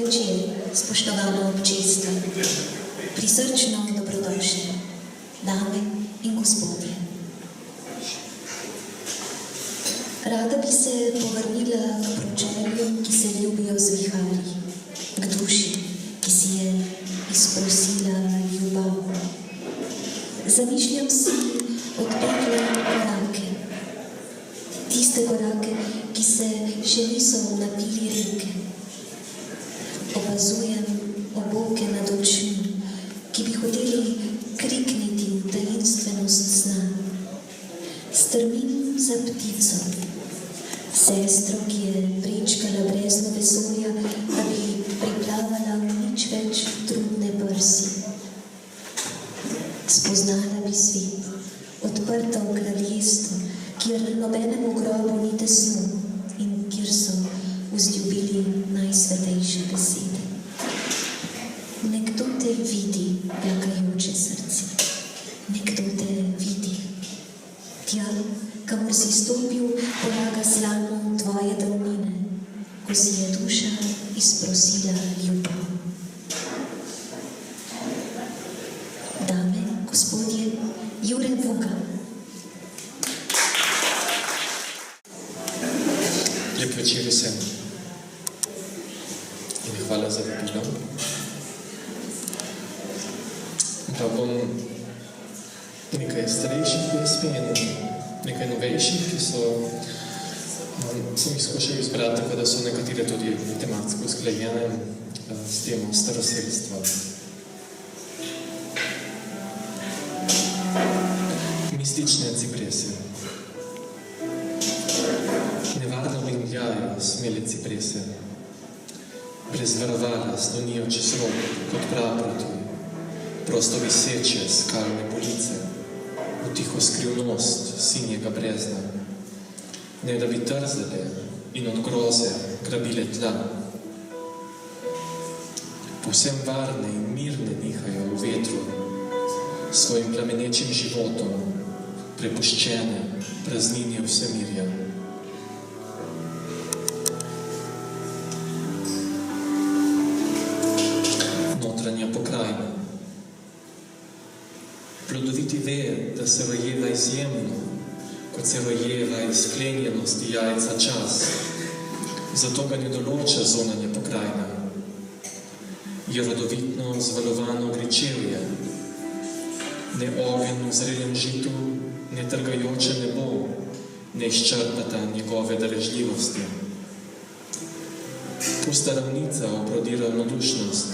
večer, spoštovano občestvo. Prisrčno dobrodošli, dame in gospodje. Rada bi se povrnila k pročeljem, ki se ljubijo z viharji, k duši, ki si je izprosila ljubav. Zamišljam si odpetle korake, tiste korake, ki se še niso napili reke. Opazujem oboke nad očmi, ki bi hoteli krikniti v tajinstvenost sna. Strmim za ptico, sestro, ki je prečkala brezno vesolja, da bi priplavala v nič več trudne prsi. Spoznala bi svet, odprto kraljestvo, kjer nobenemu grobu ni tesno in kjer so vzljubili najsvetejše besede. Nekdo te vidi, plakajoče srce. Nekdo te vidi. Tja, kamor si stopil, polaga slamo tvoje davnine, ko si je duša izprosila ljubav. Dame, gospodje, Jure Vuga. Lep večer vsem in hvala za vabilo. Pa bom nekaj starejših pesmi in nekaj novejših, ki sem jih skušal izbrati, tako da so nekatere tudi tematsko usklajene s temo staroselstva. Mistične ciprese. Nevarno vingljajo smele ciprese. Brez varovala slonijo čez rok, kot praproti, prosto viseče skalne police, v tiho skrivnost sinjega brezna, ne da bi trzale in od groze grabile tla. Povsem varne in mirne nihajo v vetru, svojim plamenečim životom, prepuščene prazninje vsemirja. Notranja pokrajina. Plodoviti ve, da se rojeva izjemno, kot se rojeva iz sklenjenosti jajca čas. Zato ga ne določa zunanja pokrajina. Je rodovitno zvalovano gričevje, ne ogenj v zrelem žitu, ne trgajoče nebo, ne izčrpata njegove darežljivosti. Pusta ravnica obrodi ravnodušnost,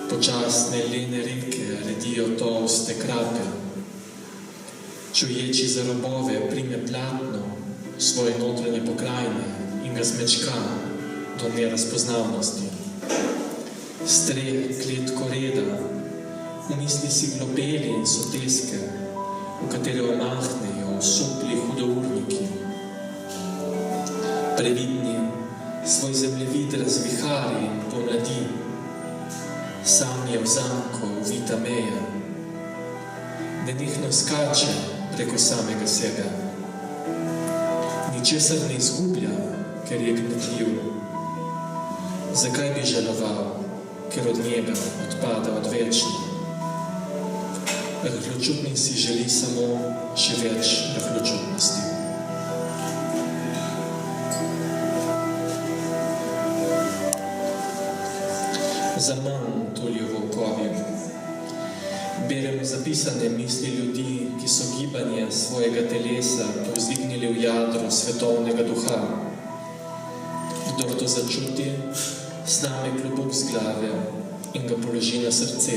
počasne lene reke redijo tolste krape. Čuječi za robove prime platno svoje notranje pokrajine in ga zmečka do nerazpoznavnosti. Streh kletko reda, v misli si globeli in soteske, v katere omahnejo osupli hudourniki. Previdni svoj zemljevid razvihari in pomladi, sam je v zamku uvita meja, nenehno skače preko samega sebe. Ničesar ne izgublja, ker je gnetljiv. Zakaj bi žaloval, ker od njega odpada odvečno? Rahločutnik si želi samo še več rahločutnosti. Za manj tulijo volkovi. Beremo zapisane misli ljudi, ki so gibanje svojega telesa povzdignili v jadro svetovnega duha. Kdor to začuti, sname klobuk z glave in ga položi na srce.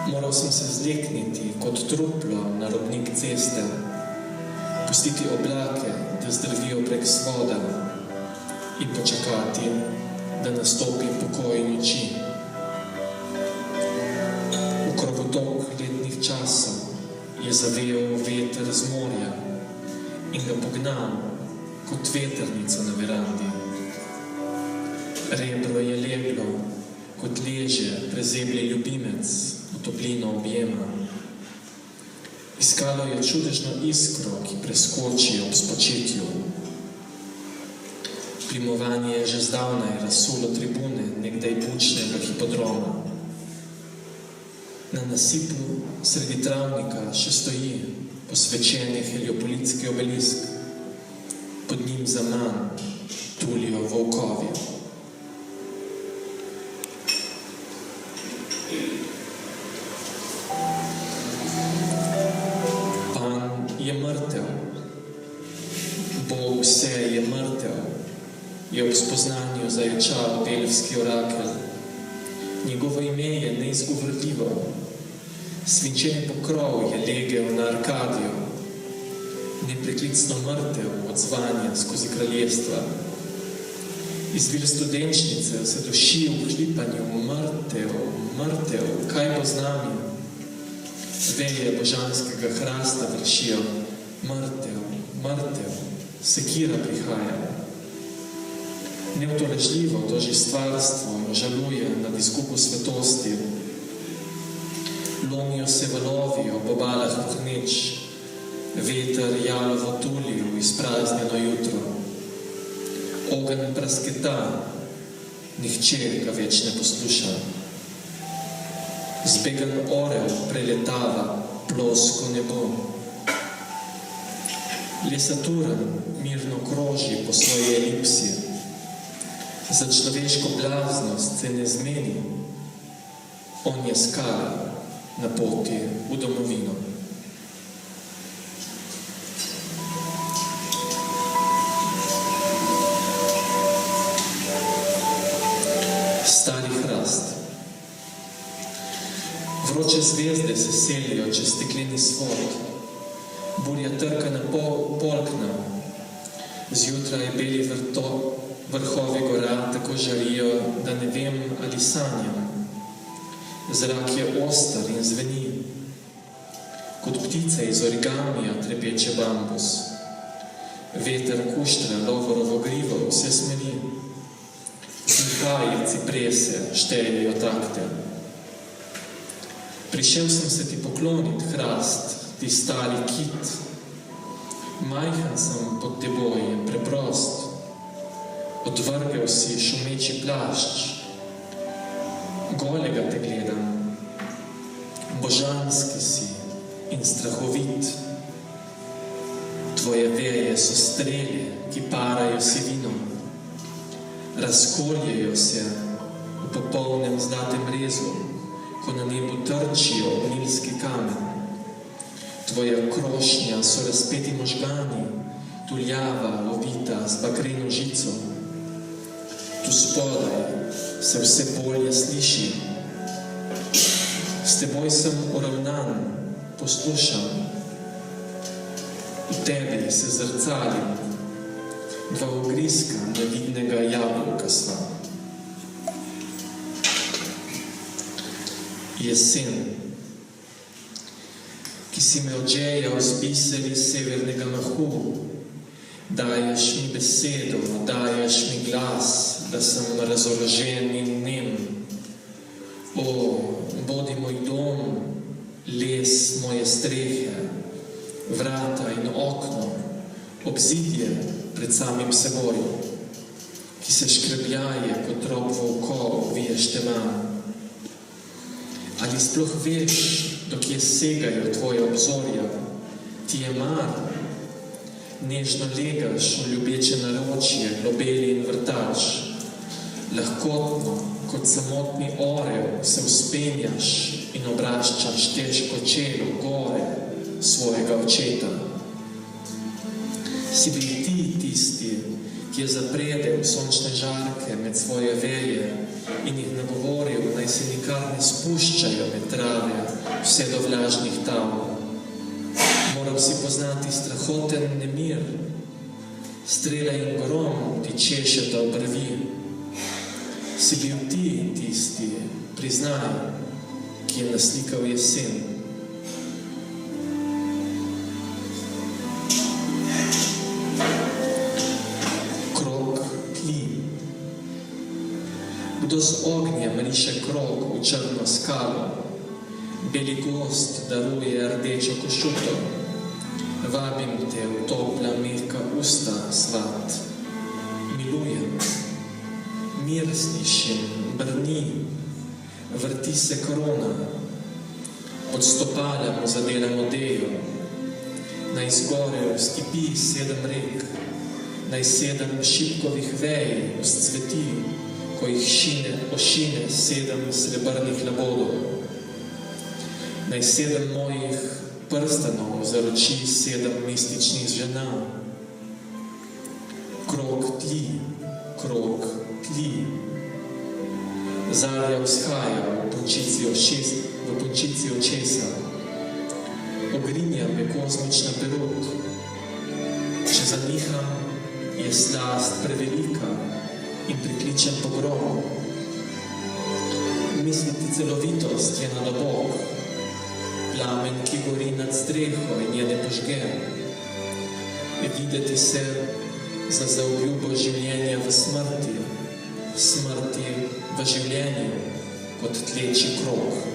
Moral sem se zlekniti kot truplo na robnik ceste, pustiti oblake, da zdrvijo prek svoda in počakati, da nastopi pokoj noči. V krovotok letnih časov je zavejal veter z morja in ga pognal kot vetrnico na verandi. Rebro je leglo, kot leže prezeblji ljubimec v toplino objema. Iskalo je čudežno iskro, ki preskoči ob spočetju. Plimovanje je že zdavnaj razsulo tribune nekdaj bučnega hipodroma. Na nasipu sredi travnika še stoji posvečen heliopolitski obelisk. Pod njim zaman tulijo volkovi. Pan je mrtev. Bog vse je mrtev. Je ob spoznanju zaječal delevski orakel. Njegovo ime je neizgovorljivo. Svinčeni pokrov je legel na Arkadijo. Nepreklicno mrtev odzvanja skozi kraljestva. Izvir studenčnice se duši v hlipanju. Mrtev, mrtev, kaj bo z nami? Veje božanskega hrasta vršijo. Mrtev, mrtev, sekira prihaja. Neutolažljivo toži stvarstvo in žaluje nad izgubo svetosti. Lomijo se valovi ob obalah pohneč, veter jalovo tuli v izpraznjeno jutro. Ogenj prasketa, nihče ga več ne posluša. Zbegan orel preletava plosko nebo. Le Saturn mirno kroži po svoji elipsi. Za človeško blaznost se ne zmeni. On je skala na poti v domovino. Stari hrast. Vroče zvezde se selijo čez stekleni svod. Burja trka na polkna. Zjutraj beli vrhovi gora tako žarijo, da ne vem, ali sanjam. Zrak je oster in zveni. Kot ptice iz origamija trepeče bambus. Veter kuštra lovorovo grivo vse smeri. Zihaji ciprese štejejo takte. Prišel sem se ti poklonit, hrast, ti stari kit. Majhen sem pod teboj in preprost. Odvrgel si šumeči plašč. Golega te gledam. Božanski si in strahovit. Tvoje veje so strele, ki parajo sivino. Razkoljejo se v popolnem zlatem rezu, ko na nebu trčijo nilski kamen. Tvoja krošnja so razpeti možgani, tuljava, ovita z bakreno žico. Tu spodaj se vse bolje sliši. S teboj sem uravnan, poslušam. V tebi se zrcalim, dva ugriska nevidnega jabolka sva. Jesen, ki si me odžejal z biseri severnega mahu, daješ mi besedo, daješ mi glas, da sem razorožen in nem. O, bodi moj dom, les moje strehe, vrata in okno, obzidje pred samim seboj, ki se škrebljaje kot rob volkov viješ teman. Ali sploh veš, dokje segajo tvoje obzorja? Ti je mar? Nežno legaš v ljubeče naročje, globeli in vrtač. Lahkotno, kot samotni orel, se vzpenjaš in obraščaš težko čelo gore svojega očeta. Si bil ti tisti, ki je zapredel sončne žarke med svoje veje in jih nagovoril, naj se nikar ne spuščajo med trave vse do vlažnih tav. Moral si poznati strahoten nemir, strela in grom ti češeta obrvi. Si bil ti tisti, priznaj, ki je naslikal jesen. Kdo z ognjem riše krog v črno skalo, beli gost daruje rdečo košuto, vabim te v topla mehka usta, svat. deluje. Mir slišim, brni, vrti se korona, pod stopalem zadelam odejo, naj zgore v stepi 7 rek, naj 7 šipkovih vej vzcveti, ko jih ošine 7 srebrnih labodov. Naj 7 mojih prstanov zaroči 7 mističnih žena. Krog tli, zarja vzhaja v punčici očesa. Ogrinja me kozmična perut. Če zaniham, je slast prevelika in prikličem pogrom. Misliti celovitost je nadobok, plamen, ki gori nad streho in je ne požge. Videti se za zaobljubo življenja v smrti, smrti v življenju kot tleči krog.